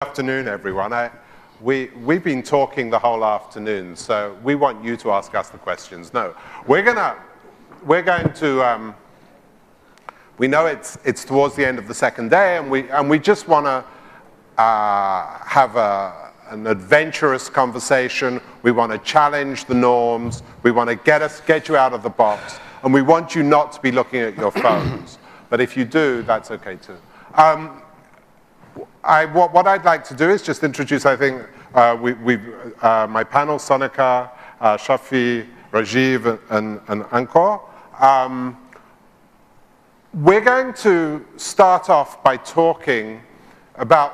Afternoon, everyone. We've been talking the whole afternoon, so we want you to ask us the questions. No, we're going to. We know it's towards the end of the second day, and we just want to have an adventurous conversation. We want to challenge the norms. We want to get you out of the box, and we want you not to be looking at your phones. But if you do, that's okay too. What I'd like to do is just introduce, I think, my panel, Sonica, Shafi, Rajiv, and Ankur. We're going to start off by talking about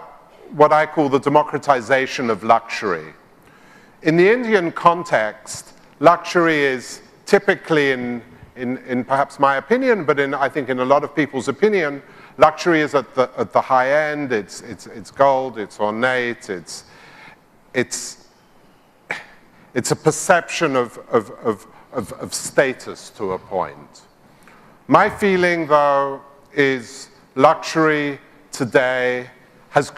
what I call the democratization of luxury. In the Indian context, luxury is typically, in perhaps my opinion, but I think in a lot of people's opinion, luxury is at the high end. It's gold. It's ornate. It's a perception of status to a point. My feeling, though, is luxury today has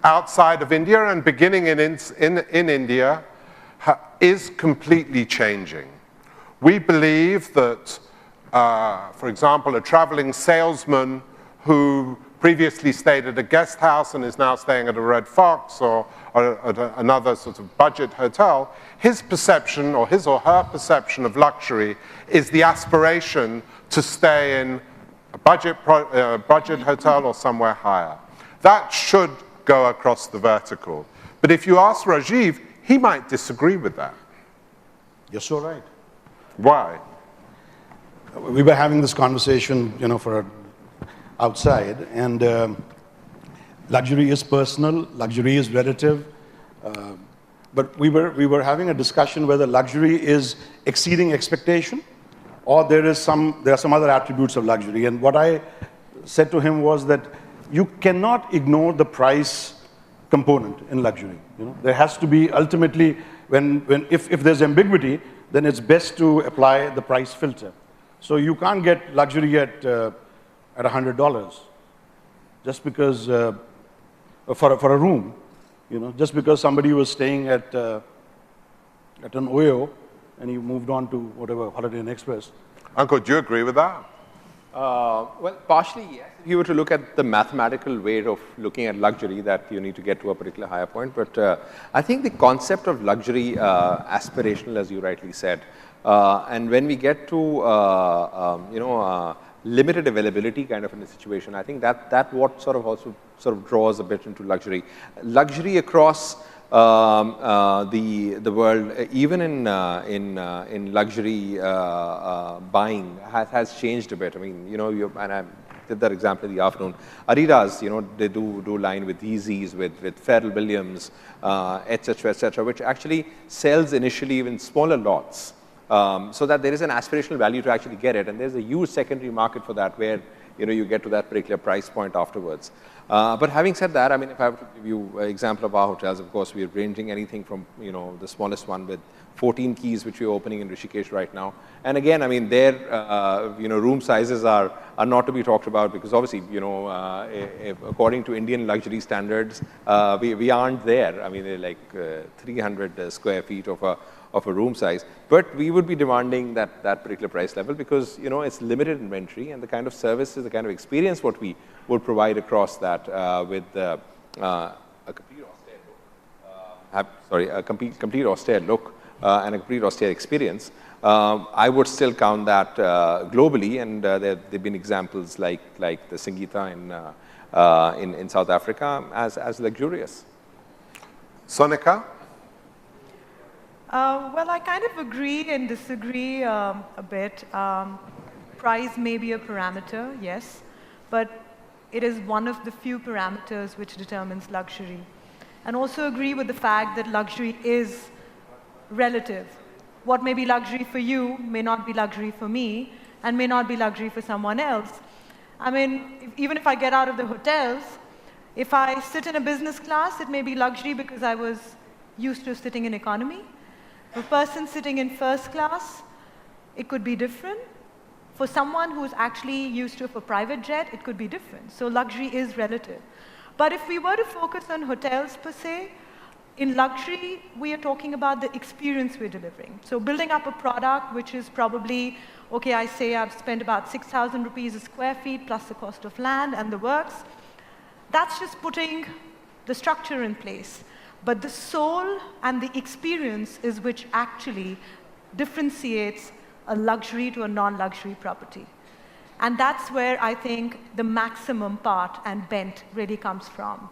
outside of India and beginning in India is completely changing. We believe that, for example, a traveling salesman who previously stayed at a guest house and is now staying at a Red Fox or at another sort of budget hotel, his perception or his or her perception of luxury is the aspiration to stay in a budget hotel or somewhere higher. That should go across the vertical. But if you ask Rajiv, he might disagree with that. You're so right. Why? We were having this conversation, outside, and luxury is personal, luxury is relative, but we were having a discussion whether luxury is exceeding expectation, or there are some other attributes of luxury. And what I said to him was that you cannot ignore the price component in luxury. There has to be ultimately, if there's ambiguity, then it's best to apply the price filter. So you can't get luxury at $100 just because for a room, just because somebody was staying at an OYO and he moved on to whatever Holiday Inn Express. Ankur, do you agree with that? Well, partially, yes. If you were to look at the mathematical way of looking at luxury, that you need to get to a particular higher point. But I think the concept of luxury, aspirational, as you rightly said, and when we get to limited availability kind of in a situation, I think that what sort of draws a bit into luxury. Luxury across the world, even in luxury buying, has changed a bit. I mean, and I did that example in the afternoon. Adidas, they do line with Yeezys, with Pharrell Williams, etc., which actually sells initially in smaller lots. So that there is an aspirational value to actually get it, and there's a huge secondary market for that where you get to that particular price point afterwards. But having said that, I mean, if I were to give you an example of our hotels, of course, we're ranging anything from the smallest one with 14 keys, which we're opening in Rishikesh right now. And again, I mean, their room sizes are not to be talked about because obviously, according to Indian luxury standards, we aren't there. I mean, they're like 300 square feet of a room size, but we would be demanding that particular price level because it's limited inventory, and the kind of services, the kind of experience what we would provide across that with a complete austere look and a complete austere experience. I would still count that globally, and there've been examples like the Singita in South Africa as luxurious. Sonica? Well, I kind of agree and disagree a bit. Price may be a parameter, yes, but it is one of the few parameters which determines luxury. And also agree with the fact that luxury is relative. What may be luxury for you may not be luxury for me, and may not be luxury for someone else. I mean, even if I get out of the hotels, if I sit in a business class, it may be luxury because I was used to sitting in economy. For a person sitting in first class, it could be different. For someone who's actually used to a private jet, it could be different. So luxury is relative. But if we were to focus on hotels per se, in luxury, we are talking about the experience we're delivering. So building up a product which is probably, okay, I say I've spent about 6,000 rupees a square feet plus the cost of land and the works. That's just putting the structure in place. But the soul and the experience is which actually differentiates a luxury to a non-luxury property. And that's where I think the maximum part and bent really comes from.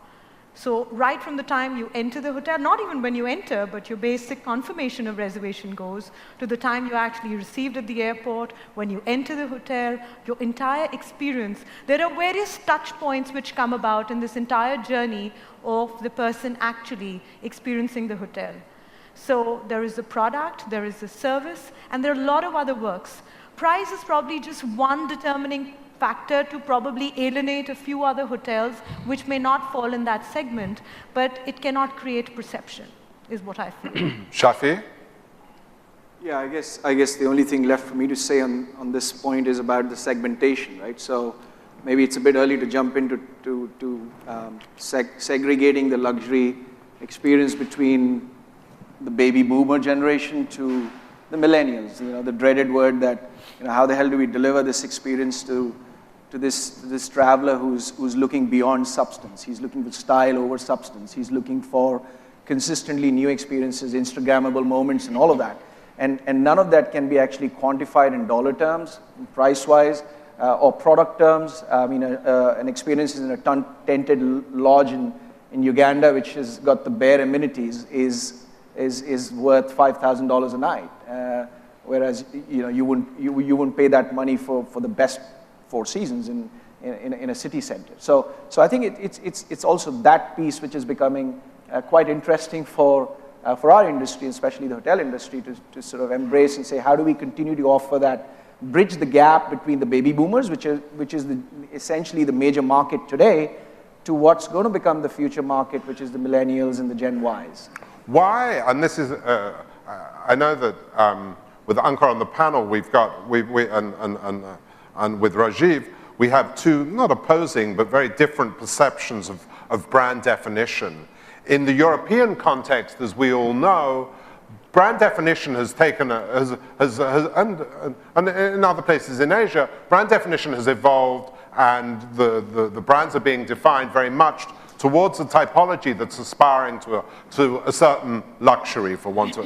So right from the time you enter the hotel, not even when you enter, but your basic confirmation of reservation goes to the time you actually received at the airport, when you enter the hotel, your entire experience. There are various touch points which come about in this entire journey of the person actually experiencing the hotel. So there is the product, there is the service, and there are a lot of other works. Price is probably just one determining factor to probably alienate a few other hotels which may not fall in that segment, but it cannot create perception, is what I feel. Shafi? Yeah, I guess the only thing left for me to say on this point is about the segmentation, right? So maybe it's a bit early to jump into segregating the luxury experience between the baby boomer generation to the millennials, the dreaded word that, how the hell do we deliver this experience to this traveler who's looking beyond substance? He's looking for style over substance. He's looking for consistently new experiences, Instagrammable moments, and all of that. And none of that can be actually quantified in dollar terms, price-wise, or product terms. I mean, an experience in a tented lodge in Uganda, which has got the bare amenities, is worth $5,000 a night. Whereas you wouldn't pay that money for the best Four Seasons in a city center. So I think it's also that piece which is becoming quite interesting for our industry, especially the hotel industry, to sort of embrace and say, how do we continue to offer that, bridge the gap between the baby boomers, which is essentially the major market today, to what's going to become the future market, which is the millennials and the Gen Ys. Why? And this is, I know that with Ankur on the panel, and with Rajiv, we have two, not opposing, but very different perceptions of brand definition. In the European context, as we all know, brand definition has taken, and in other places in Asia, brand definition has evolved, and the brands are being defined very much towards a typology that's aspiring to a certain luxury, for want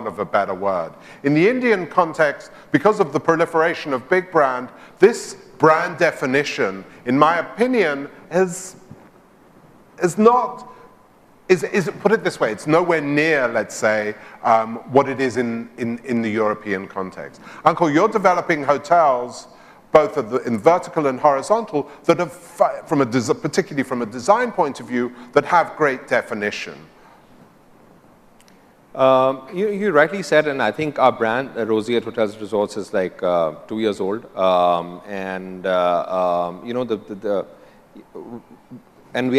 of a better word. In the Indian context, because of the proliferation of big brand, this brand definition, in my opinion, put it this way, it's nowhere near, let's say, what it is in the European context. Ankur, you're developing hotels, both in vertical and horizontal, that have, particularly from a design point of view, that have great definition. You rightly said, and I think our brand, Roseate Hotels Resorts, is like 2 years old, and we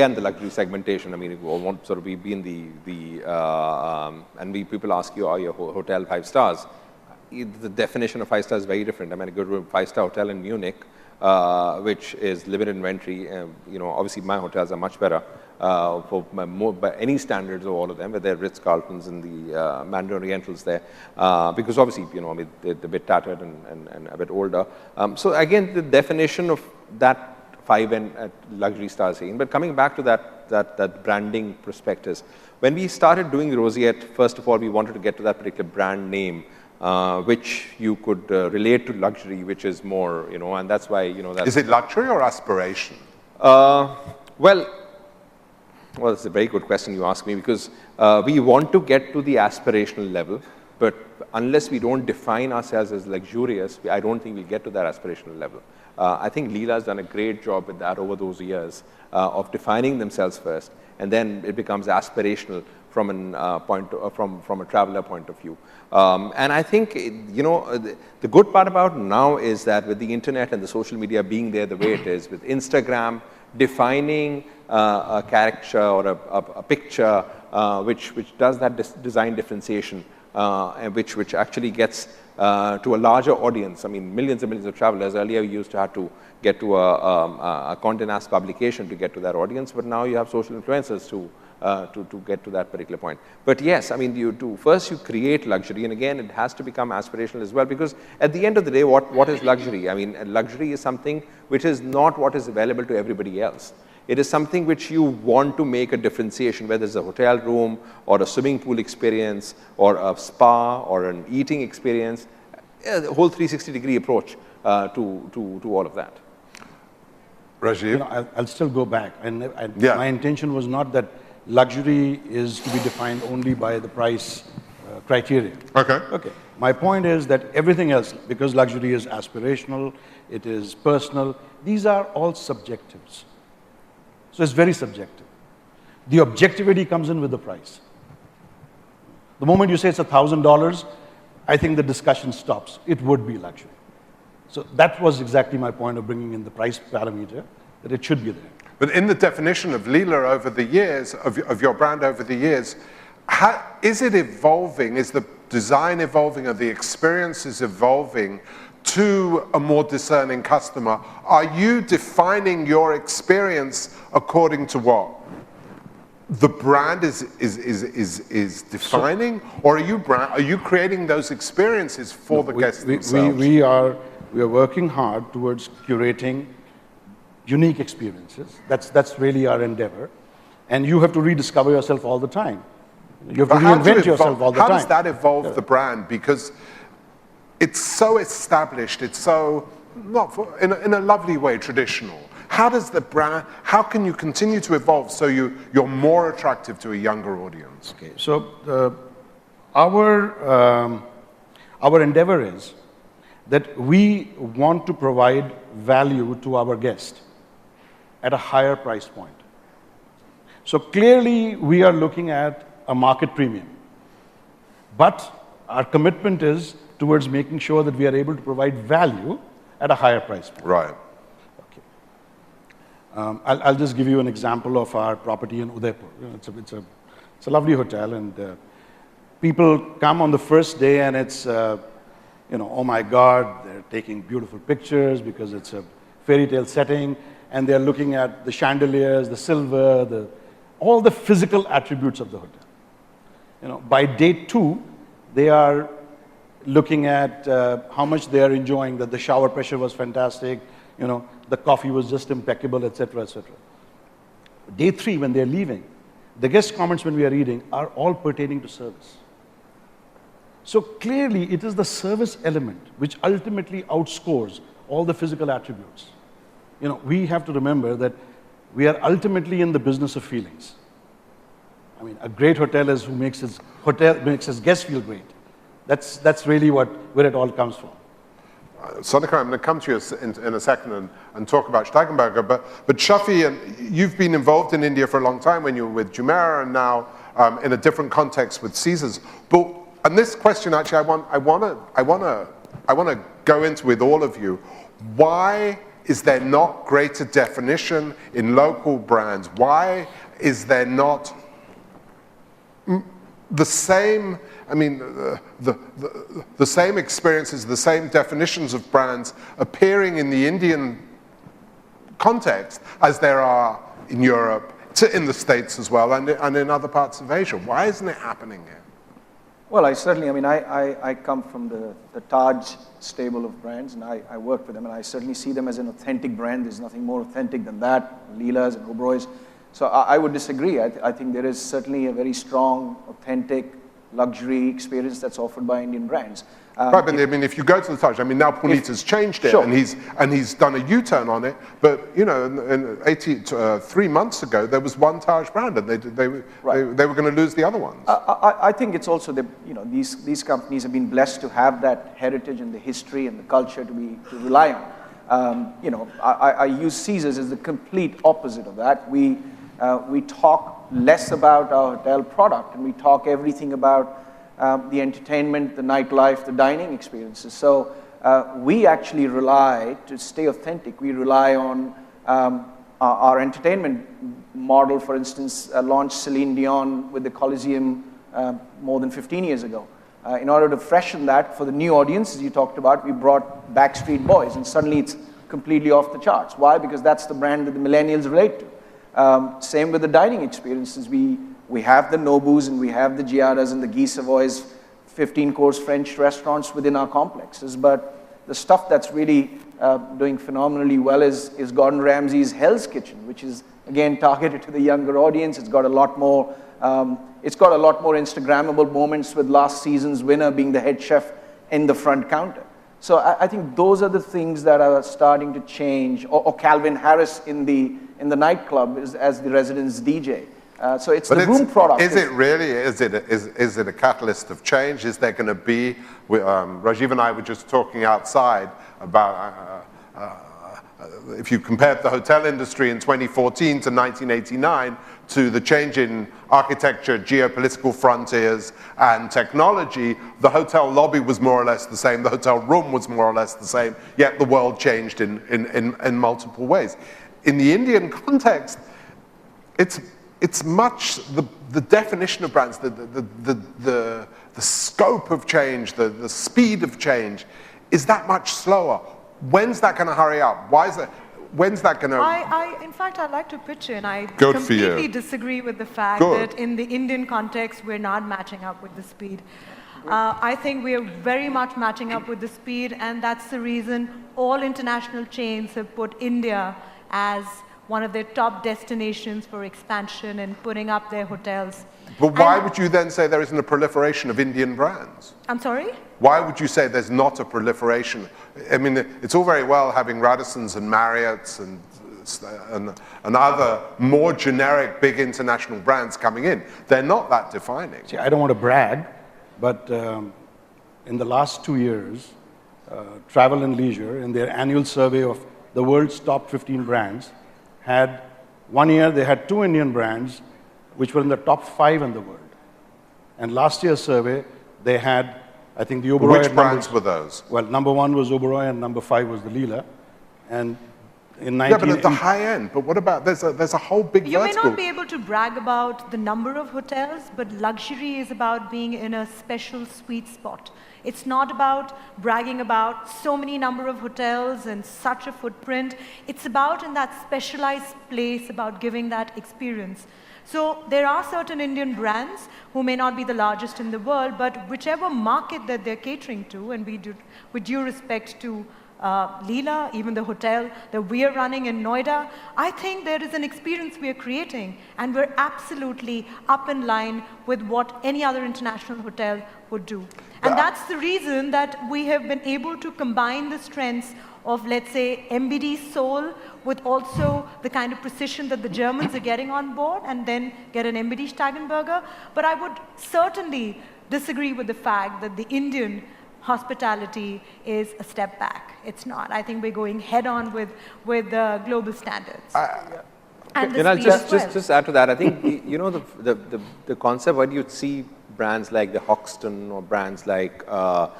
are in the luxury segmentation. I mean, we won't sort of be in people ask you, are your hotel 5 stars? The definition of 5 stars is very different. I mean, I go to a 5-star hotel in Munich, which is limited inventory. Obviously my hotels are much better by any standards of all of them, whether they're Ritz-Carltons and the Mandarin Orientals there, because obviously, they're a bit tattered and a bit older. So again, the definition of that 5 luxury star scene. But coming back to that branding perspective, when we started doing Roseate, first of all, we wanted to get to that particular brand name, which you could relate to luxury, which is more, and that's why, that's... Is it luxury or aspiration? Well, it's a very good question you ask me, because we want to get to the aspirational level, but unless we don't define ourselves as luxurious, I don't think we'll get to that aspirational level. I think Leela has done a great job with that over those years of defining themselves first, and then it becomes aspirational from a traveler point of view. And I think, the good part about now is that with the internet and the social media being there the way it is, with Instagram defining a character or a picture which does that design differentiation, and which actually gets to a larger audience. I mean, millions and millions of travelers. Earlier, you used to have to get to a Condé Nast publication to get to that audience, but now you have social influencers to get to that particular point. But yes, I mean, first you create luxury, and again, it has to become aspirational as well, because at the end of the day, what is luxury? I mean, luxury is something which is not what is available to everybody else. It is something which you want to make a differentiation, whether it's a hotel room or a swimming pool experience or a spa or an eating experience, the whole 360-degree approach to all of that. Rajiv? I'll still go back. My intention was not that luxury is to be defined only by the price criteria. Okay. My point is that everything else, because luxury is aspirational, it is personal, these are all subjectives. So it's very subjective. The objectivity comes in with the price. The moment you say it's $1,000, I think the discussion stops. It would be luxury. So that was exactly my point of bringing in the price parameter, that it should be there. But in the definition of Leela over the years, of your brand over the years, is it evolving? Is the design evolving? Are the experiences evolving to a more discerning customer? Are you defining your experience according to what the brand is defining, or are you creating those experiences for the guests themselves? We are working hard towards curating unique experiences. That's really our endeavor, and you have to rediscover yourself all the time. You have to reinvent yourself all the time. How does that evolve the brand? Because it's so established, it's so, in a lovely way, traditional. How does the brand, how can you continue to evolve so you're more attractive to a younger audience? Okay, so our endeavor is that we want to provide value to our guest at a higher price point. So clearly, we are looking at a market premium. But our commitment is towards making sure that we are able to provide value at a higher price point. Right. Okay. I'll just give you an example of our property in Udaipur. It's a lovely hotel, and people come on the first day, and it's oh my God, they're taking beautiful pictures because it's a fairy tale setting, and they're looking at the chandeliers, the silver, all the physical attributes of the hotel. By day 2, they are looking at how much they are enjoying, that the shower pressure was fantastic, the coffee was just impeccable, etc., etc. Day 3, when they're leaving, the guest comments when we are eating are all pertaining to service. So clearly, it is the service element which ultimately outscores all the physical attributes. We have to remember that we are ultimately in the business of feelings. I mean, a great hotel is who makes his guests feel great. That's really where it all comes from. Sonica, I'm going to come to you in a second and talk about Steigenberger, but Shafi, you've been involved in India for a long time when you were with Jumeirah, and now in a different context with Caesars. And this question, actually, I want to go into with all of you. Why is there not greater definition in local brands? Why is there not the same? I mean, the same experiences, the same definitions of brands appearing in the Indian context as there are in Europe, in the States as well, and in other parts of Asia. Why isn't it happening here? Well, I come from the Taj stable of brands, and I work with them, and I certainly see them as an authentic brand. There's nothing more authentic than that, Leela's and Oberoi's. So I would disagree. I think there is certainly a very strong, authentic, luxury experience that's offered by Indian brands. Right, but I mean, if you go to the Taj, I mean, now Puneet's changed it, sure. and he's done a U-turn on it. But in 3 months ago, there was one Taj brand, and they were going to lose the other ones. I think it's also that these companies have been blessed to have that heritage and the history and the culture to rely on. I use Caesars as the complete opposite of that. We talk less about our hotel product, and we talk everything about the entertainment, the nightlife, the dining experiences. So we actually rely, to stay authentic, we rely on our entertainment model. For instance, launched Celine Dion with the Coliseum more than 15 years ago. In order to freshen that for the new audiences you talked about, we brought Backstreet Boys, and suddenly it's completely off the charts. Why? Because that's the brand that the millennials relate to. Same with the dining experiences. We have the Nobus and we have the Giadas and the Guy Savoys, 15-course French restaurants within our complexes, but the stuff that's really doing phenomenally well is Gordon Ramsay's Hell's Kitchen, which is again targeted to the younger audience. It's got a lot more Instagrammable moments, with last season's winner being the head chef in the front counter. So I think those are the things that are starting to change. Or Calvin Harris in the nightclub as the residence DJ. So it's the room product. Is it really? Is it a catalyst of change? Is there going to be? Rajiv and I were just talking outside about if you compared the hotel industry in 2014 to 1989 to the change in architecture, geopolitical frontiers, and technology, the hotel lobby was more or less the same. The hotel room was more or less the same. Yet the world changed in multiple ways. In the Indian context, it's much the definition of brands, the scope of change, the speed of change is that much slower. When's that going to hurry up? When's that going to? In fact, I'd like to pitch in. I Good for you. completely disagree with the fact Good. that in the Indian context, we're not matching up with the speed. I think we are very much matching up with the speed, and that's the reason all international chains have put India as one of their top destinations for expansion and putting up their hotels. But why would you then say there isn't a proliferation of Indian brands? I'm sorry? Why would you say there's not a proliferation? I mean, it's all very well having Radissons and Marriotts and other more generic big international brands coming in. They're not that defining. See, I don't want to brag, but in the last 2 years, Travel and Leisure, in their annual survey of the world's top 15 brands, had 1 year they had 2 Indian brands which were in the top 5 in the world. And last year's survey, they had, I think, the Oberoi. Which brands were those? Well, number 1 was Oberoi and number 5 was the Leela. And in Yeah, but at the high end. But what about, there's a whole big You may vertical. not be able to brag about the number of hotels, but luxury is about being in a special sweet spot. It's not about bragging about so many number of hotels and such a footprint. It's about in that specialized place, about giving that experience. So there are certain Indian brands who may not be the largest in the world, but whichever market that they're catering to, and we do, with due respect to Leela, even the hotel that we are running in Noida, I think there is an experience we are creating, and we're absolutely up in line with what any other international hotel would do. And that's the reason that we have been able to combine the strengths of, let's say, MBD Seoul with also the kind of precision that the Germans are getting on board, and then get an MBD Steigenberger. But I would certainly disagree with the fact that the Indian hospitality is a step back. It's not. I think we're going head on with global standards. And I'll just add to that. I think the concept where you'd see brands like the Hoxton or brands like the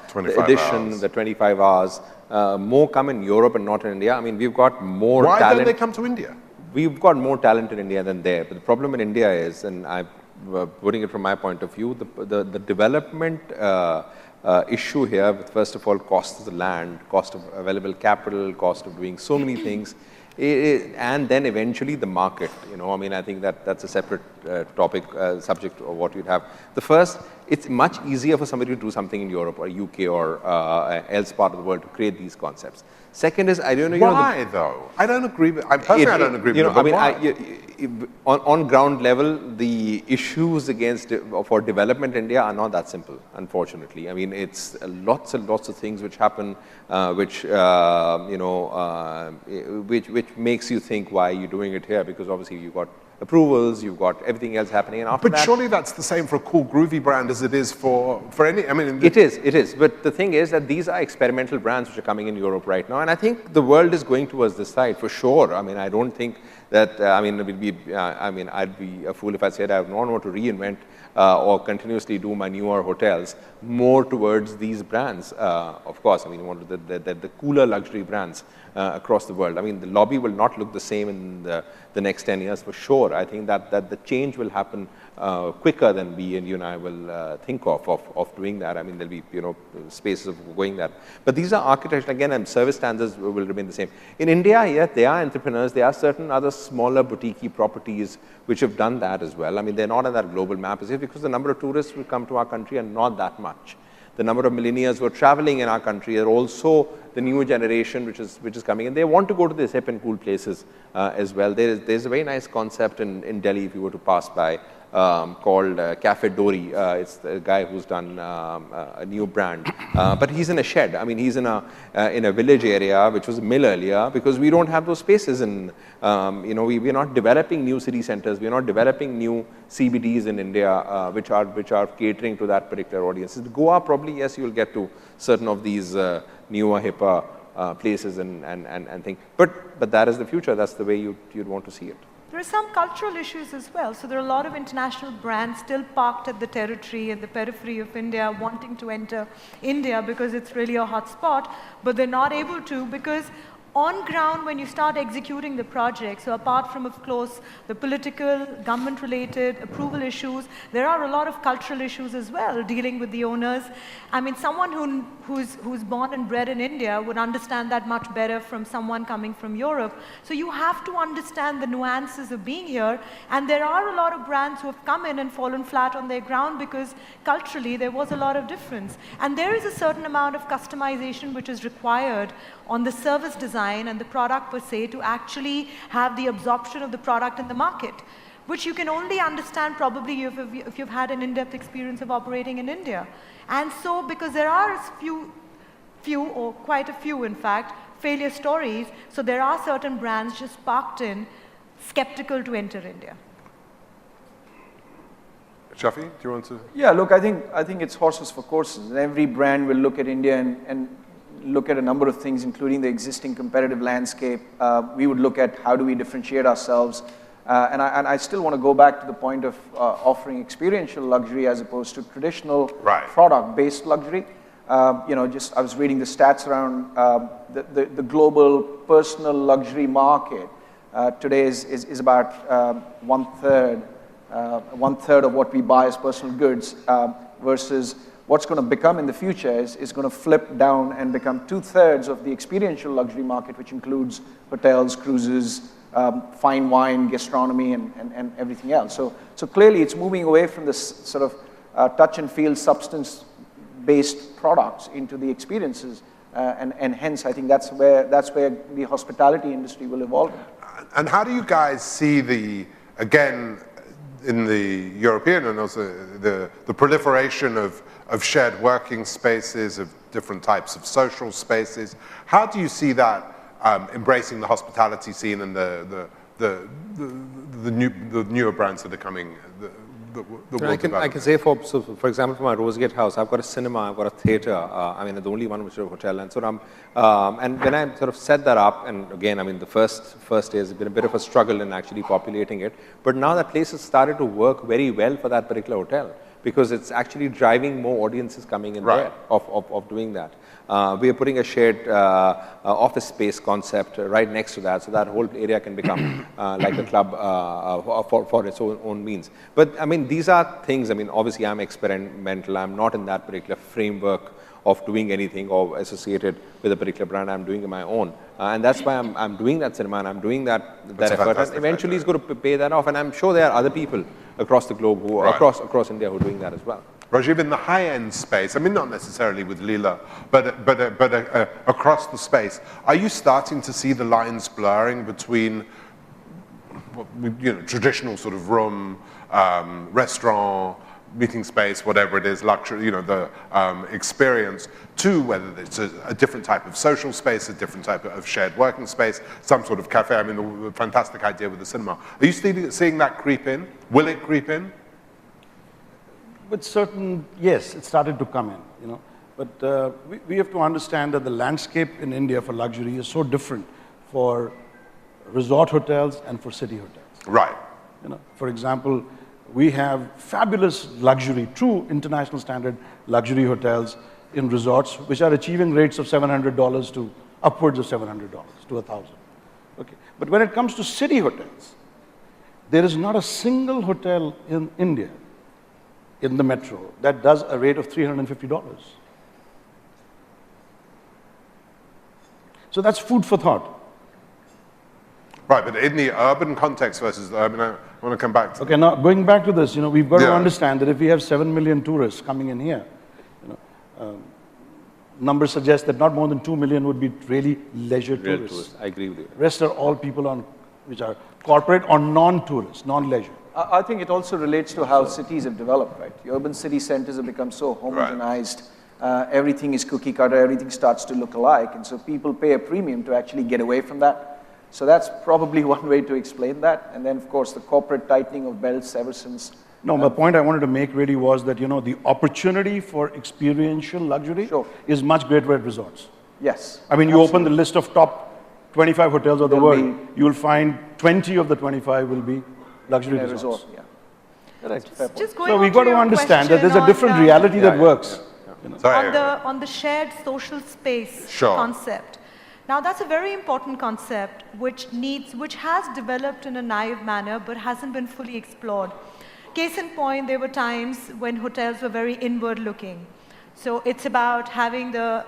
Edition, hours. the 25 hours, more come in Europe and not in India. I mean, we've got more talent. Why don't they come to India? We've got more talent in India than there. But the problem in India is, and I'm putting it from my point of view, the development issue here with, first of all, cost of the land, cost of available capital, cost of doing so many things, and then eventually the market. I mean, I think that's a separate subject of what you'd have. The first, it's much easier for somebody to do something in Europe or UK or else part of the world to create these concepts. Second is, I don't know. Why though? I don't agree with. I don't agree with. I mean, on ground level, the issues for development in India are not that simple. Unfortunately, I mean, it's lots and lots of things which happen, which makes you think, why are you doing it here? Because obviously you've got approvals, you've got everything else happening, and after But surely that's the same for a cool, groovy brand as it is for any. I mean, it is. But the thing is that these are experimental brands which are coming in Europe right now, and I think the world is going towards this side for sure. I mean, I don't think that. I'd be a fool if I said I don't want to reinvent or continuously do my newer hotels more towards these brands. Of course, I mean, you want the cooler luxury brands across the world. I mean, the lobby will not look the same in the next 10 years for sure. I think that the change will happen quicker than we and you and I will think of doing that. I mean, there'll be, spaces of going that. But these are architecture, again, and service standards will remain the same. In India, yeah, there are entrepreneurs, there are certain other smaller boutique properties which have done that as well. I mean, they're not on that global map as yet because the number of tourists who come to our country are not that much. The number of millennials who are traveling in our country are also the newer generation which is coming, and they want to go to these hip and cool places as well. There's a very nice concept in Delhi, if you were to pass by, called Cafe Dori. It's the guy who's done a new brand, but he's in a shed. I mean, he's in a village area, which was a mill earlier, because we don't have those spaces. And we're not developing new city centers. We're not developing new CBDs in India, which are catering to that particular audience. In Goa, probably yes, you'll get to certain of these newer, hipper places and things. But that is the future. That's the way you'd want to see it. There are some cultural issues as well. So there are a lot of international brands still parked at the territory and the periphery of India wanting to enter India because it's really a hot spot, but they're not able to because on ground, when you start executing the project, so apart from, of course, the political, government-related approval issues, there are a lot of cultural issues as well, dealing with the owners. I mean, someone who's born and bred in India would understand that much better from someone coming from Europe. So you have to understand the nuances of being here, and there are a lot of brands who have come in and fallen flat on their ground because culturally there was a lot of difference. And there is a certain amount of customization which is required on the service design and the product per se to actually have the absorption of the product in the market, which you can only understand probably if you've had an in-depth experience of operating in India. And so, because there are few or quite a few, in fact, failure stories, so there are certain brands just parked in, skeptical to enter India. Shafi, do you want to? Yeah, look, I think it's horses for courses. Every brand will look at India and look at a number of things, including the existing competitive landscape. We would look at how do we differentiate ourselves. And I still want to go back to the point of offering experiential luxury as opposed to traditional product-based luxury. I was reading the stats around the global personal luxury market. Today is about one third of what we buy as personal goods versus what's going to become in the future is going to flip down and become 2/3 of the experiential luxury market, which includes hotels, cruises, fine wine, gastronomy, and everything else. So clearly it's moving away from this sort of touch and feel substance-based products into the experiences. And hence, I think that's where the hospitality industry will evolve. And how do you guys see again, in the European and also the proliferation of shared working spaces, of different types of social spaces? How do you see that embracing the hospitality scene and the newer brands that are coming? I can say, for example, for my Rosegate house, I've got a cinema, I've got a theater. The only one which is a hotel, and so and when I sort of set that up, and again, the first day has been a bit of a struggle in actually populating it. But now that place has started to work very well for that particular hotel because it's actually driving more audiences coming in there of doing that. We are putting a shared office space concept right next to that, so that whole area can become like a club for its own means. But these are things. Obviously, I'm experimental. I'm not in that particular framework of doing anything or associated with a particular brand. I'm doing it my own, and that's why I'm doing that cinema and I'm doing that effort. And eventually, it's going to pay that off. And I'm sure there are other people across the globe who across India who are doing that as well. Rajiv, in the high-end space, not necessarily with Leela, but across the space, are you starting to see the lines blurring between traditional sort of room, restaurant, meeting space, whatever it is, luxury, the experience, to whether it's a different type of social space, a different type of shared working space, some sort of cafe? The fantastic idea with the cinema. Are you seeing that creep in? Will it creep in? Yes, it started to come in, But we have to understand that the landscape in India for luxury is so different for resort hotels and for city hotels. Right. For example, we have fabulous luxury, true international standard luxury hotels in resorts which are achieving rates of $700 to upwards of $700 to $1,000. Okay. But when it comes to city hotels, There is not a single hotel in India, in the metro, that does a rate of $350. So that's food for thought. Right, but in the urban context versus the urban, I want to come back to Okay, now going back to this, we've got to Yeah. understand that if we have 7 million tourists coming in here, numbers suggest that not more than 2 million would be really leisure Real tourists. tourists. I agree with you. Rest are all people which are corporate or non-tourists, non-leisure. I think it also relates to how cities have developed, right? The urban city centers have become so homogenized. Everything is cookie cutter, everything starts to look alike. And so people pay a premium to actually get away from that. So that's probably one way to explain that. And then, of course, the corporate tightening of belts ever since. No, the point I wanted to make really was that, the opportunity for experiential luxury is much greater at resorts. Yes. I mean, you open the list of top 25 hotels of the There'll world, you'll find 20 of the 25 will be luxury A resorts. resort, yeah. Right. Fair point. Just going So on we've got to your understand that question there's a different on, reality that works. Sorry. on the shared social space Sure. concept. Now that's a very important concept which has developed in a naive manner but hasn't been fully explored. Case in point, there were times when hotels were very inward looking. So it's about having the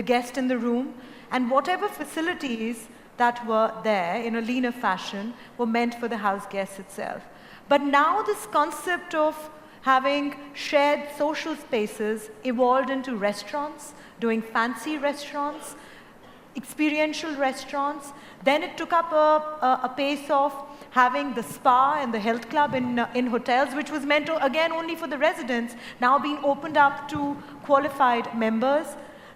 guest in the room, and whatever facilities that were there in a leaner fashion were meant for the house guest itself. But now this concept of having shared social spaces evolved into restaurants, doing fancy restaurants, experiential restaurants. Then it took up a pace of having the spa and the health club in hotels, which was meant to, again, only for the residents, now being opened up to qualified members.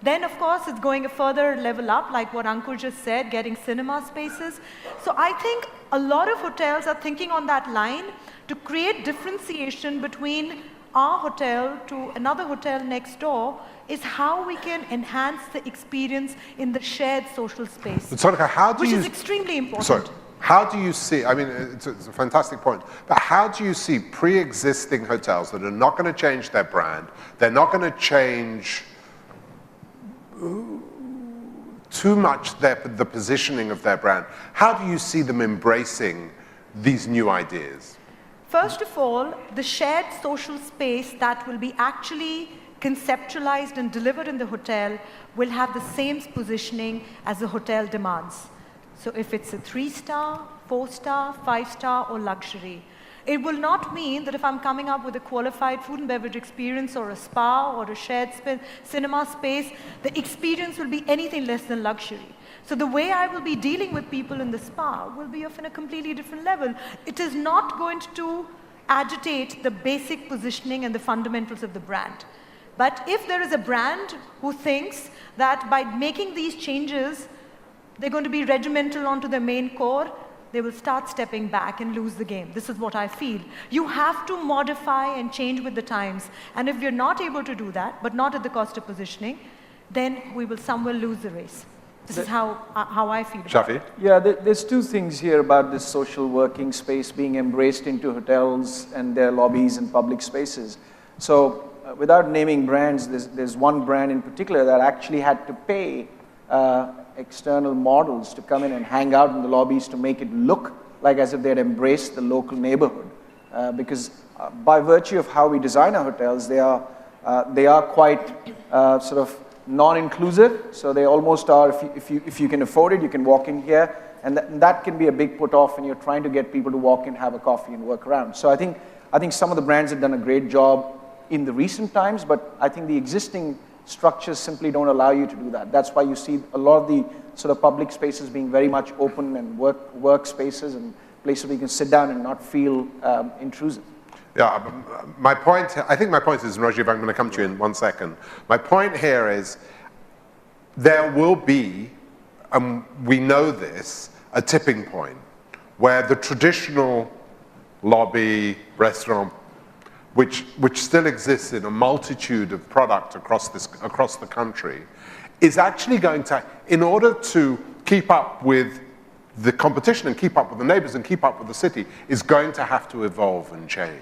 Then, of course, it's going a further level up, like what Ankur just said, getting cinema spaces. So I think a lot of hotels are thinking on that line to create differentiation between our hotel to another hotel next door, is how we can enhance the experience in the shared social space. But Sonica, how do which you... is extremely important. Sorry. How do you see, I mean, it's a fantastic point, but how do you see pre-existing hotels that are not going to change their brand, they're not going to change too much the positioning of their brand, how do you see them embracing these new ideas? First of all, the shared social space that will be actually conceptualized and delivered in the hotel will have the same positioning as the hotel demands. So if it's a 3-star, 4-star, 5-star, or luxury, it will not mean that if I'm coming up with a qualified food and beverage experience or a spa or a shared cinema space, the experience will be anything less than luxury. So the way I will be dealing with people in the spa will be of in a completely different level. It is not going to agitate the basic positioning and the fundamentals of the brand. But if there is a brand who thinks that by making these changes, they're going to be regimental onto their main core, they will start stepping back and lose the game. This is what I feel. You have to modify and change with the times. And if we're not able to do that, but not at the cost of positioning, then we will somewhere lose the race. This is how I feel. Shafi? Yeah, there's two things here about this social working space being embraced into hotels and their lobbies and public spaces. So without naming brands, there's one brand in particular that actually had to pay external models to come in and hang out in the lobbies to make it look like as if they had embraced the local neighborhood. Because by virtue of how we design our hotels, they are quite sort of non-inclusive. So they almost are, if you can afford it, you can walk in here. And that can be a big put-off when you're trying to get people to walk in, have a coffee, and work around. So I think some of the brands have done a great job in the recent times, but I think the existing structures simply don't allow you to do that. That's why you see a lot of the sort of public spaces being very much open and work spaces and places where you can sit down and not feel intrusive. Yeah, I think my point is, and Rajiv, I'm going to come to you in 1 second. My point here is there will be, and we know this, a tipping point where the traditional lobby, restaurant, which still exists in a multitude of product across the country, is actually going to, in order to keep up with the competition and keep up with the neighbors and keep up with the city, is going to have to evolve and change.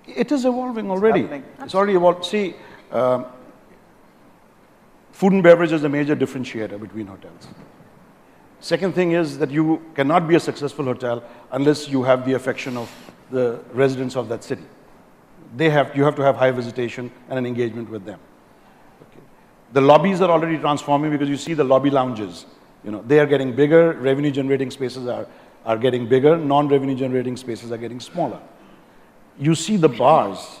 It is evolving already. It's already evolved. See, food and beverage is a major differentiator between hotels. Second thing is that you cannot be a successful hotel unless you have the affection of the residents of that city. You have to have high visitation and an engagement with them. Okay. The lobbies are already transforming because you see the lobby lounges. They are getting bigger, revenue generating spaces are getting bigger, non-revenue generating spaces are getting smaller. You see the bars.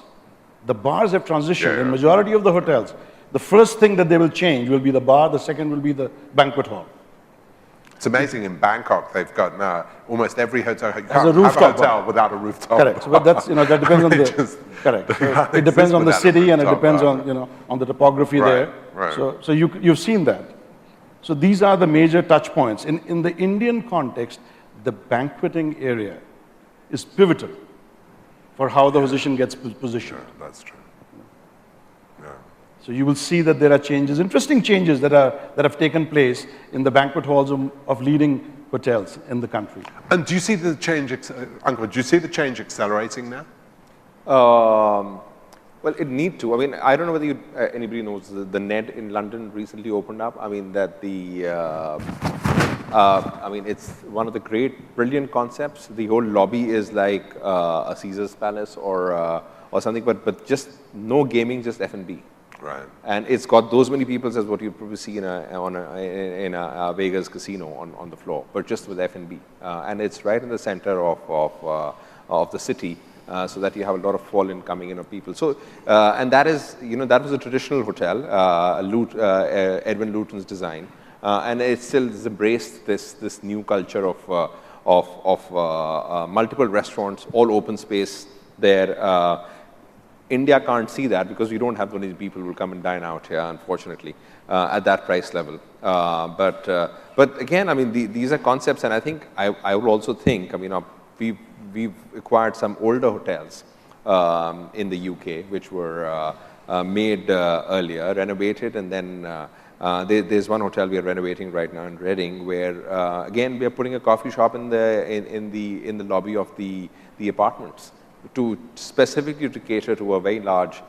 The bars have transitioned in majority of the hotels. The first thing that they will change will be the bar, the second will be the banquet hall. It's amazing in Bangkok, they've got now almost every hotel. You can't Has a rooftop have a hotel bar. without a rooftop. Correct. So, but that's, that depends on the, correct. So it depends on the city and it depends on, on the topography there. Right. So you've seen that. So these are the major touch points. In the Indian context, the banqueting area is pivotal for how the position gets positioned. Yeah, that's true. So you will see that there are changes, interesting changes that have taken place in the banquet halls of leading hotels in the country. And do you see the change, Ankur, do you see the change accelerating now? Well, it need to. I mean, I don't know whether anybody knows the Ned in London recently opened up. I mean, that I mean, it's one of the great, brilliant concepts. The whole lobby is like a Caesar's Palace or something, but just no gaming, just F&B. Right. And it's got those many people as what you probably see in a Vegas casino on the floor, but just with F&B. And it's right in the center of the city, so that you have a lot of fall-in coming in of people. So, and that is, that was a traditional hotel, Edwin Luton's design, and it still has embraced this new culture of multiple restaurants, all open space there. India can't see that because we don't have many people who will come and dine out here, unfortunately, at that price level. But again, I mean, these are concepts, and I think I would also think, I mean, we've acquired some older hotels in the UK, which were made earlier, renovated, and then there's one hotel we are renovating right now in Reading, where again we are putting a coffee shop in the lobby of the apartments, to specifically to cater to a very large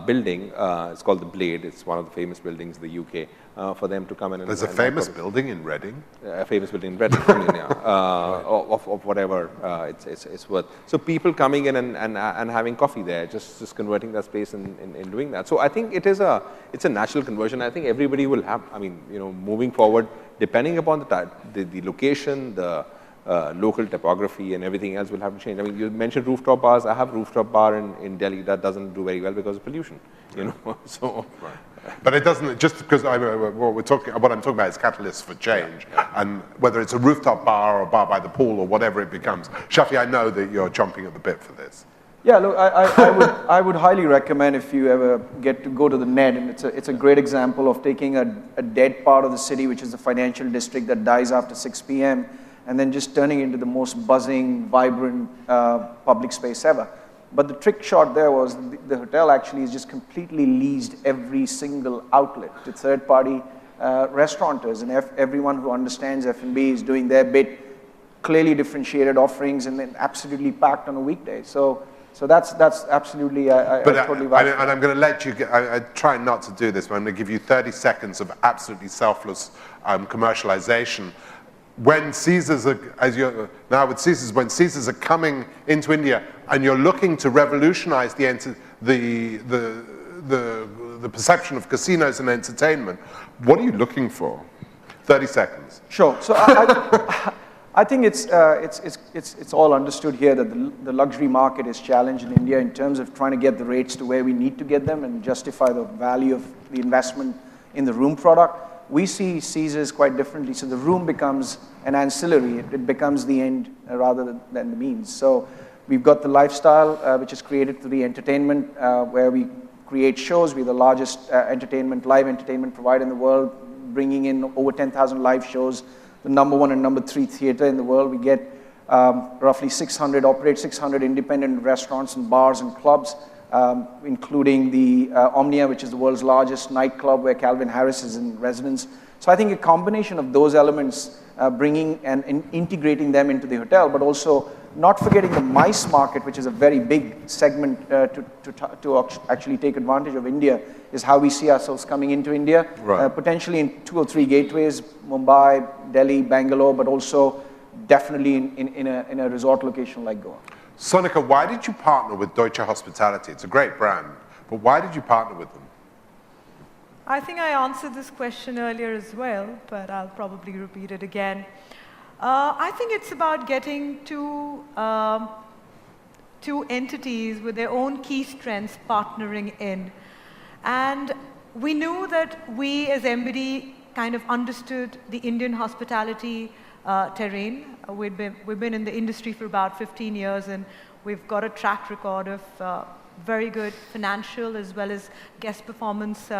building. It's called the Blade. It's one of the famous buildings in the UK. For them to come in. There's a famous building in Reading. A famous building in Reading. I mean, of whatever it's worth. So people coming in and having coffee there, just converting that space and doing that. So I think it's a natural conversion. I think everybody will have. I mean, moving forward, depending upon the location, the local topography and everything else will have to change. I mean, you mentioned rooftop bars. I have a rooftop bar in Delhi that doesn't do very well because of pollution. So. Right. But it doesn't, just because what I'm talking about is catalysts for change, and whether it's a rooftop bar or a bar by the pool or whatever it becomes. Shafi, I know that you're chomping at the bit for this. Yeah, look, I would highly recommend if you ever get to go to the Ned, and it's a great example of taking a dead part of the city, which is the financial district that dies after 6 p.m., and then just turning it into the most buzzing, vibrant public space ever. But the trick shot there was the hotel actually is just completely leased every single outlet to third-party restaurateurs, and everyone who understands F&B is doing their bit, clearly differentiated offerings, and then absolutely packed on a weekday. So that's absolutely, I totally vouch for. And I'm going to let you I try not to do this, but I'm going to give you 30 seconds of absolutely selfless commercialization. When Caesars are, when Caesars are coming into India and you're looking to revolutionize the perception of casinos and entertainment, what are you looking for? 30 seconds. Sure. So I think it's all understood here that the luxury market is challenged in India in terms of trying to get the rates to where we need to get them and justify the value of the investment in the room product. We see Caesars quite differently. So the room becomes an ancillary. It becomes the end rather than the means. So we've got the lifestyle, which is created through the entertainment, where we create shows. We're the largest live entertainment provider in the world, bringing in over 10,000 live shows, the #1 and #3 theater in the world. We get roughly 600 independent restaurants and bars and clubs, including the Omnia, which is the world's largest nightclub where Calvin Harris is in residence. So I think a combination of those elements, bringing and integrating them into the hotel, but also not forgetting the MICE market, which is a very big segment to actually take advantage of India, is how we see ourselves coming into India, potentially in 2 or 3 gateways, Mumbai, Delhi, Bangalore, but also definitely in a resort location like Goa. Sonica, why did you partner with Deutsche Hospitality? It's a great brand, but why did you partner with them? I think I answered this question earlier as well, but I'll probably repeat it again. I think it's about getting two entities with their own key strengths partnering in. And we knew that we as MBD kind of understood the Indian hospitality terrain. We've been in the industry for about 15 years, and we've got a track record of very good financial as well as guest performance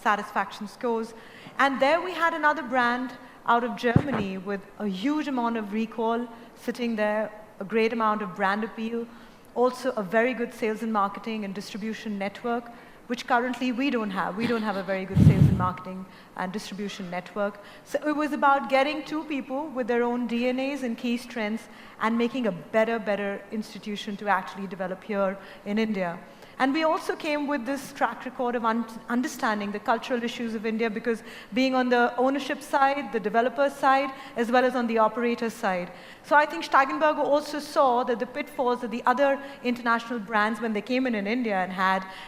satisfaction scores. And there we had another brand out of Germany with a huge amount of recall sitting there, a great amount of brand appeal, also a very good sales and marketing and distribution network, which currently we don't have. We don't have a very good sales and marketing and distribution network. So it was about getting two people with their own DNAs and key strengths and making a better institution to actually develop here in India. And we also came with this track record of understanding the cultural issues of India, because being on the ownership side, the developer side, as well as on the operator side. So I think Steigenberger also saw that the pitfalls that the other international brands, when they came in India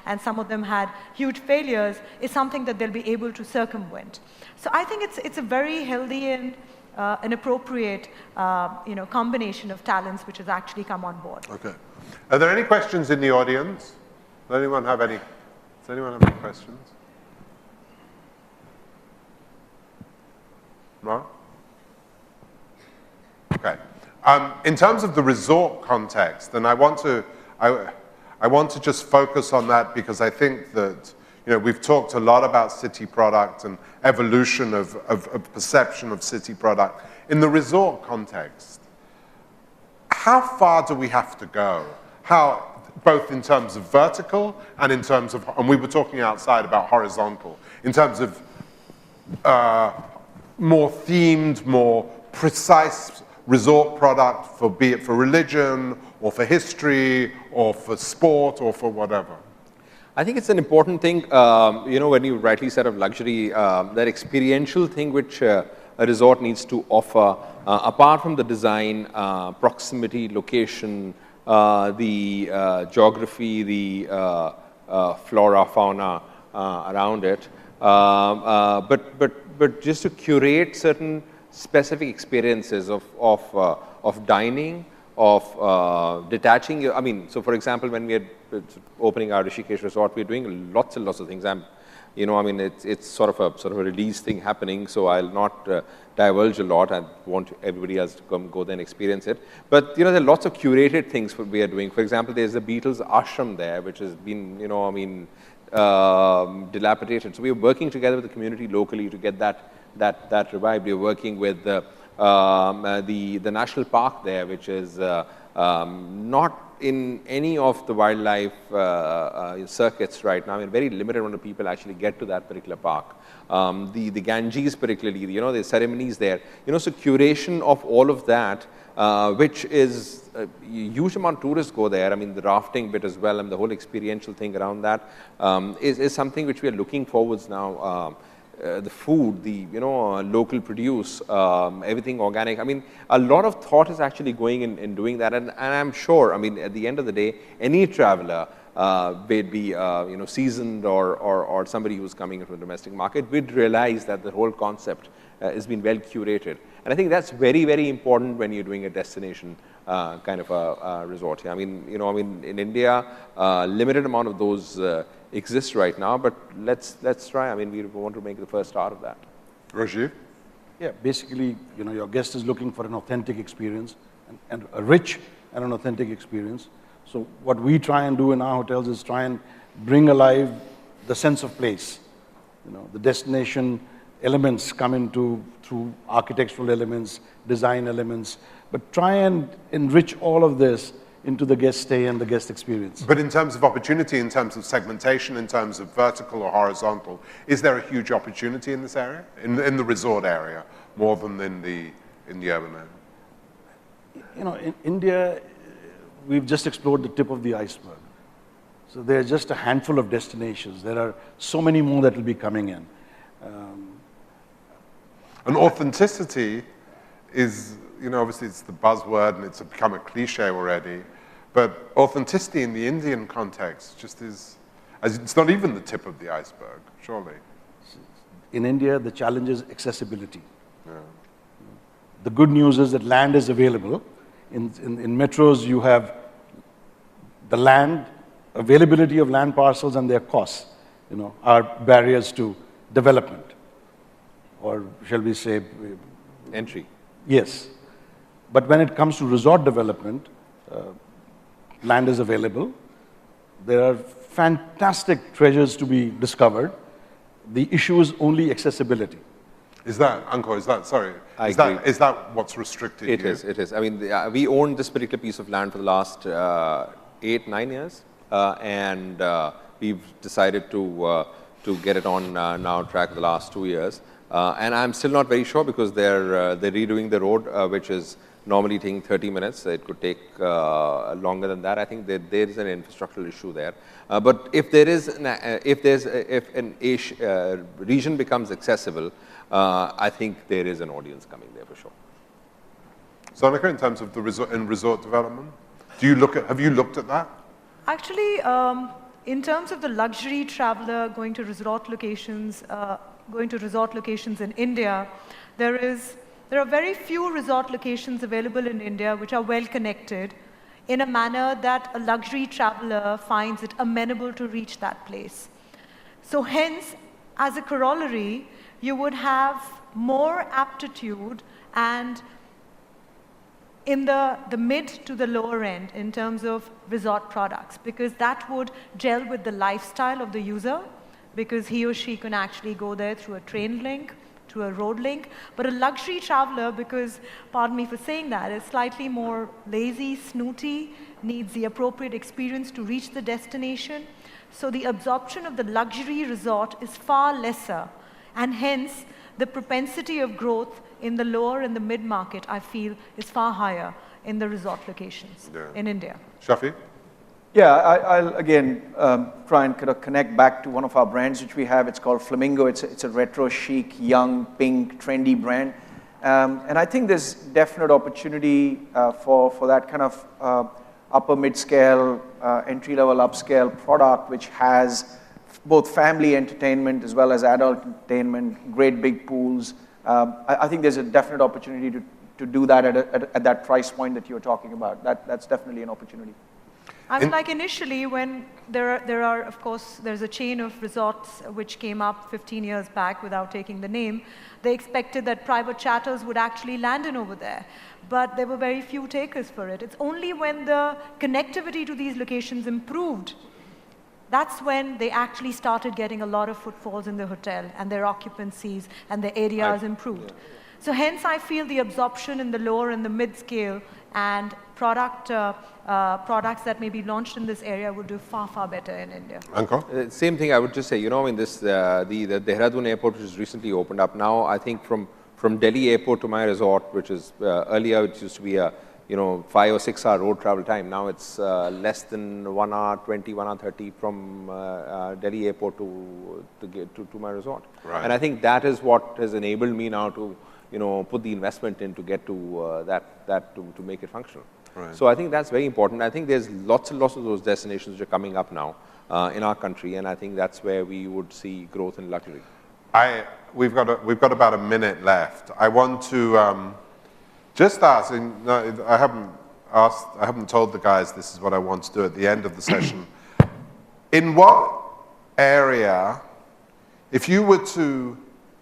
and some of them had huge failures, is something that they'll be able to circumvent. So I think it's a very healthy and an appropriate combination of talents which has actually come on board. Okay. Are there any questions in the audience? Does anyone have any questions? No? Okay. In terms of the resort context, and I want to just focus on that, because I think that we've talked a lot about city product and evolution of perception of city product. In the resort context, how far do we have to go? Both in terms of vertical and in terms of, and we were talking outside about horizontal, in terms of more themed, more precise resort product, be it for religion or for history or for sport or for whatever? I think it's an important thing, when you rightly said of luxury, that experiential thing which a resort needs to offer, apart from the design, proximity, location, the geography, the flora, fauna around it, but just to curate certain specific experiences of dining, of detaching. I mean, so for example, when we are opening our Rishikesh resort, we're doing lots and lots of things. It's sort of a release thing happening, so I'll not divulge a lot. I want everybody else to go there and experience it. But there are lots of curated things we are doing. For example, there's the Beatles ashram there, which has been dilapidated. So we are working together with the community locally to get that revived. We are working with the national park there, which is not in any of the wildlife circuits right now. Very limited amount of people actually get to that particular park. The Ganges particularly, the ceremonies there. So curation of all of that, which is a huge amount of tourists go there. The rafting bit as well, and the whole experiential thing around that is something which we are looking forwards now. The food, the local produce, everything organic. A lot of thought is actually going in doing that, and I'm sure. At the end of the day, any traveler, be it be seasoned or somebody who's coming into a domestic market, would realize that the whole concept has been well curated, and I think that's very, very important when you're doing a destination kind of a resort. In India, limited amount of those exists right now, but let's try. We want to make the first start of that. Rajiv? Yeah, basically, your guest is looking for an authentic experience, and a rich and an authentic experience. So what we try and do in our hotels is try and bring alive the sense of place. The destination elements come into through architectural elements, design elements, but try and enrich all of this into the guest stay and the guest experience. But in terms of opportunity, in terms of segmentation, in terms of vertical or horizontal, is there a huge opportunity in this area, in the resort area, more than in the urban area? You know, in India, we've just explored the tip of the iceberg. So there are just a handful of destinations. There are so many more that will be coming in. And authenticity is, you know, obviously it's the buzzword and it's become a cliche already, but authenticity in the Indian context just is, it's not even the tip of the iceberg, surely. In India, the challenge is accessibility. Yeah. The good news is that land is available. In metros, you have the land, availability of land parcels and their costs, you know, are barriers to development. Or shall we say... Entry. Yes. But when it comes to resort development, land is available. There are fantastic treasures to be discovered. The issue is only accessibility. Is that, Ankur, sorry, is that what's restricted It is. I mean, we owned this particular piece of land for the last 8-9 years, and we've decided to get it on now track the last 2 years. And I'm still not very sure because they're redoing the road, which is normally taking 30 minutes. It could take longer than that. I think there is an infrastructural issue there. But if a region becomes accessible, I think there is an audience coming there for sure. Sonica, in terms of the resort development, have you looked at that? Actually, in terms of the luxury traveler going to resort locations in India, there are very few resort locations available in India which are well connected in a manner that a luxury traveler finds it amenable to reach that place. So hence, as a corollary, you would have more aptitude and in the mid to the lower end in terms of resort products, because that would gel with the lifestyle of the user, because he or she can actually go there through a train link, through a road link. But a luxury traveler, because, pardon me for saying that, is slightly more lazy, snooty, needs the appropriate experience to reach the destination. So the absorption of the luxury resort is far lesser, and hence the propensity of growth in the lower and the mid-market, I feel, is far higher in the resort locations in India. Shafi? Yeah, I'll again try and kind of connect back to one of our brands which we have. It's called Flamingo. It's a retro chic, young, pink, trendy brand. And I think there's definite opportunity for that kind of upper mid-scale, entry-level upscale product which has both family entertainment as well as adult entertainment, great big pools. I think there's a definite opportunity to do that at that price point that you're talking about. That's definitely an opportunity. I mean, like initially, when there's a chain of resorts which came up 15 years back without taking the name, they expected that private charters would actually land in over there. But there were very few takers for it. It's only when the connectivity to these locations improved, that's when they actually started getting a lot of footfalls in the hotel and their occupancies and their areas improved. So hence, I feel the absorption in the lower and the mid-scale and products that may be launched in this area would do far, far better in India. Ankur? Same thing, I would just say, you know, in this, the Dehradun airport, which is recently opened up now, I think from Delhi airport to my resort, which is earlier, it used to be a 5 or 6 hour road travel time. Now it's less than 1 hour 20, 1 hour 30 from Delhi airport to my resort. Right. And I think that is what has enabled me now to put the investment in to get to to make it functional. Right. So I think that's very important. I think there's lots and lots of those destinations which are coming up now in our country, and I think that's where we would see growth in luxury. We've got about a minute left. I want to just ask, and no, I haven't told the guys this is what I want to do at the end of the session. In what area, if you were to,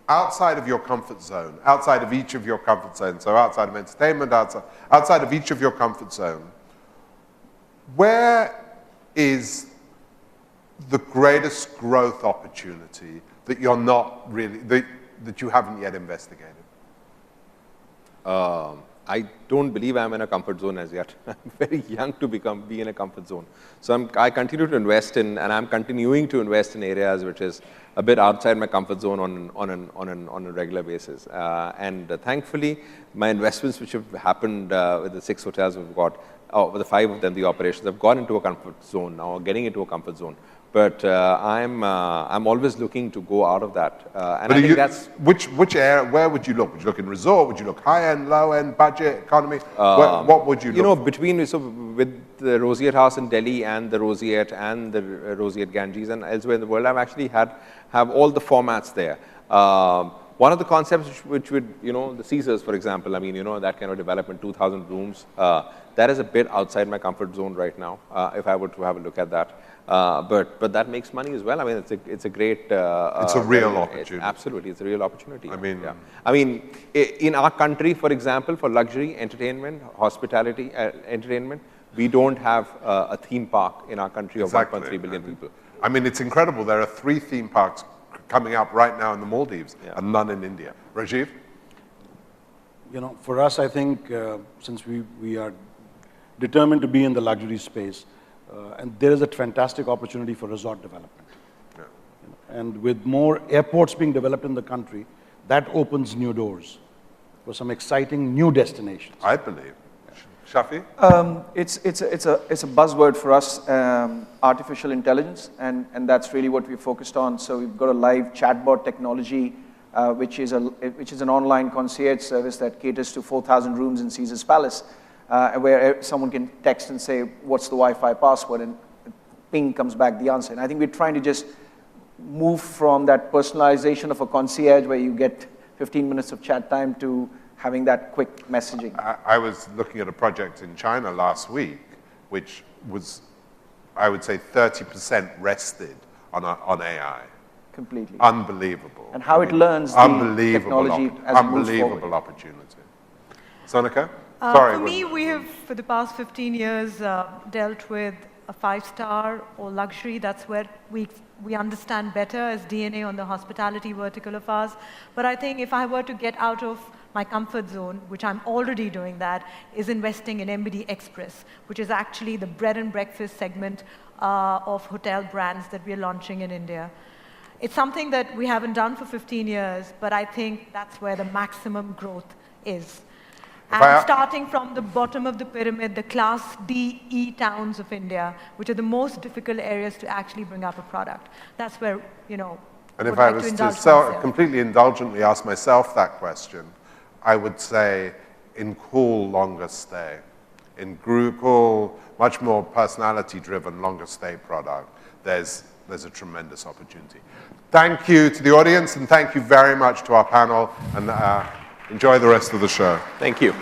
outside of your comfort zone, outside of each of your comfort zones, so outside of entertainment, outside of each of your comfort zone, where is the greatest growth opportunity that you're not really, that you haven't yet investigated? I don't believe I'm in a comfort zone as yet. I'm very young to be in a comfort zone. So I continue to invest in, and I'm continuing to invest in areas which is a bit outside my comfort zone on a regular basis. And thankfully, my investments which have happened with the 6 hotels we've got, with the 5 of them, the operations, have gone into a comfort zone now, or getting into a comfort zone. But I'm always looking to go out of that, and I think that's which area. Where would you look? Would you look in resort? Would you look high end, low end, budget, economy? What would you look? You know, between with the Roseate House in Delhi and the Roseate and the Roseate Ganges and elsewhere in the world, I've actually have all the formats there. One of the concepts which would, the Caesars, for example, I mean, that kind of development, 2,000 rooms, that is a bit outside my comfort zone right now, if I were to have a look at that. But that makes money as well. I mean, it's a great. It's a real opportunity. Absolutely, it's a real opportunity. I mean, in our country, for example, for luxury entertainment, hospitality entertainment, we don't have a theme park in our country of 1.3 billion people. I mean, it's incredible. There are 3 theme parks coming up right now in the Maldives, and none in India. Rajiv? For us, I think since we are determined to be in the luxury space, and there is a fantastic opportunity for resort development. Yeah. And with more airports being developed in the country, that opens new doors for some exciting new destinations. I believe. Shafi? It's a buzzword for us, artificial intelligence, and that's really what we've focused on. So we've got a live chatbot technology, which is an online concierge service that caters to 4,000 rooms in Caesars Palace, where someone can text and say, what's the Wi-Fi password, and ping comes back the answer. And I think we're trying to just move from that personalization of a concierge where you get 15 minutes of chat time to having that quick messaging. I was looking at a project in China last week, which was, I would say, 30% rested on AI. Completely. Unbelievable. And how it learns the technology as it moves forward. Unbelievable opportunity. Sonica? For me, we have, for the past 15 years, dealt with a 5-star or luxury. That's where we understand better as DNA on the hospitality vertical of ours. But I think if I were to get out of my comfort zone, which I'm already doing that, is investing in MBD Express, which is actually the bread and breakfast segment of hotel brands that we're launching in India. It's something that we haven't done for 15 years, but I think that's where the maximum growth is. And starting from the bottom of the pyramid, the Class D, E towns of India, which are the most difficult areas to actually bring up a product. That's where, And if I was to completely indulgently ask myself that question, I would say in cool, longer stay. In cool, much more personality-driven, longer stay product, there's a tremendous opportunity. Thank you to the audience, and thank you very much to our panel, and enjoy the rest of the show. Thank you.